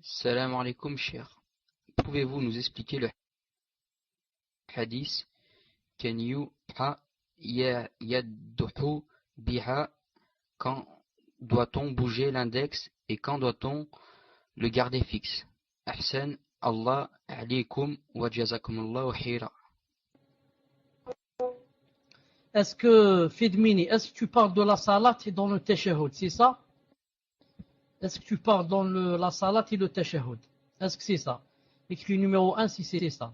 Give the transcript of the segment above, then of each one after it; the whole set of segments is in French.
Salam alaikum, cher. Pouvez-vous nous expliquer le hadith Can you yadduhu biha? Quand doit-on bouger l'index et quand doit-on le garder fixe? Ahsan, Allah alaykum wa jazakumullahu khayra. Est-ce que, Fidmini, est-ce que tu parles de la salat et dans le tashahhud, c'est ça? Est-ce que tu parles dans la salat et le tashahhud? Est-ce que c'est ça? Écrit numéro 1 si c'est ça.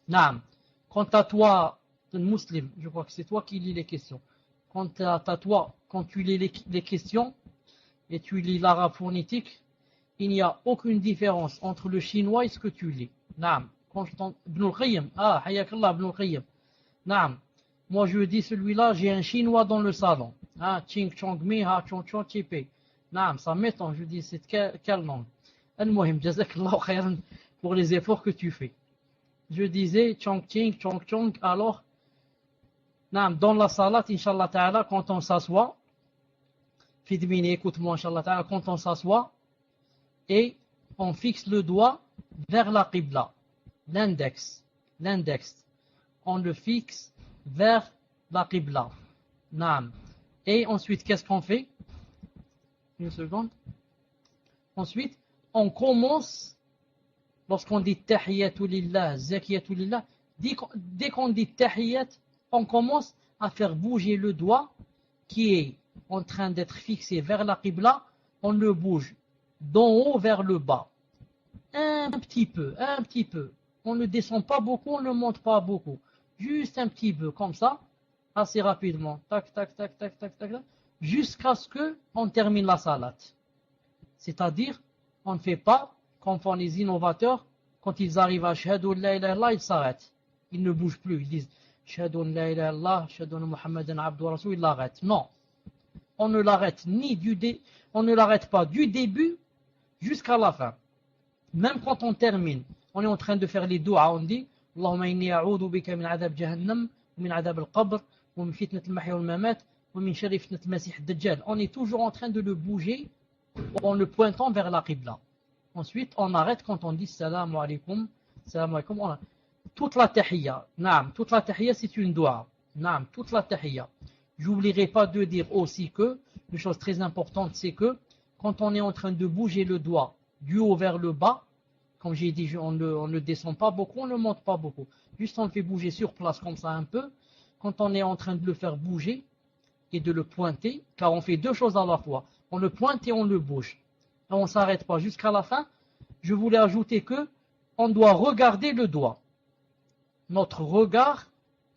Naam. Quant à toi, musulman, je crois que c'est toi qui lis les questions. Quant à toi, quand tu lis les questions et tu lis l'arabe phonétique, il n'y a aucune différence entre le chinois et ce que tu lis. Naam. Ibn al-Qayyim. Ah, hayakallah, Ibn al-Qayyim. Naam. Moi je dis celui-là, j'ai un chinois dans le salon. Ah, Ching Chong Mi, Ha Chong Chong Chipe. Naam, ça m'étonne, je dis, c'est quelle langue? Al-Muhim, jazakallahu khayran pour les efforts que tu fais. Je disais Chong Ching, Chong Chong, alors, naam, dans la salat, Inch'Allah Ta'ala, quand on s'assoit, Fidmini, écoute-moi, Inch'Allah Ta'ala, quand on s'assoit, et on fixe le doigt vers la qibla, l'index, on le fixe vers la qibla, naam. Et ensuite, qu'est-ce qu'on fait? Une seconde. Ensuite, on commence, lorsqu'on dit tahiyatu lillah, zakiyatu lillah, dès qu'on dit tahiyat, on commence à faire bouger le doigt qui est en train d'être fixé vers la qibla, on le bouge d'en haut vers le bas. Un petit peu. On ne descend pas beaucoup, on ne monte pas beaucoup. Juste un petit peu, comme ça, assez rapidement. Tac, tac, tac, tac, tac, tac, tac. Jusqu'à ce qu'on termine la salat. C'est-à-dire, on ne fait pas, comme font les innovateurs, quand ils arrivent à Shahadu la ilaha illallah, ils s'arrêtent. Ils ne bougent plus. Ils disent Shahadu la ilaha illallah, Shahadu Muhammadan abdu wa rasul, ils l'arrêtent. Non. On ne l'arrête on ne l'arrête pas du début jusqu'à la fin. Même quand on termine, on est en train de faire les doigts, on dit Allahumma inni a'udhu bika min adab jahannam, min adab al-qabr, wa min fitnat al-mahya wal-mamat. On est toujours en train de le bouger en le pointant vers la qibla. Ensuite, on arrête quand on dit salam alaykum, salam alaykum. Toute la tahiyya, naam, toute la tahiyya c'est une dua. Naam, toute la tahiyya. J'oublierai pas de dire aussi que, une chose très importante, c'est que quand on est en train de bouger le doigt du haut vers le bas, comme j'ai dit, on ne descend pas beaucoup, on ne monte pas beaucoup. Juste on le fait bouger sur place comme ça un peu. Quand on est en train de le faire bouger, et de le pointer, car on fait deux choses à la fois. On le pointe et on le bouge. Et on ne s'arrête pas jusqu'à la fin. Je voulais ajouter que on doit regarder le doigt. Notre regard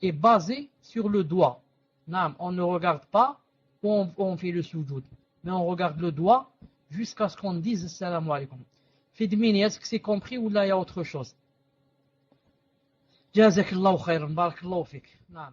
est basé sur le doigt. Non, on ne regarde pas où on fait le sujoud. Mais on regarde le doigt jusqu'à ce qu'on dise salam alaykum. Fidmini, est-ce que c'est compris ou là il y a autre chose? Jazakallahu khairan, barakallahu fik. Non.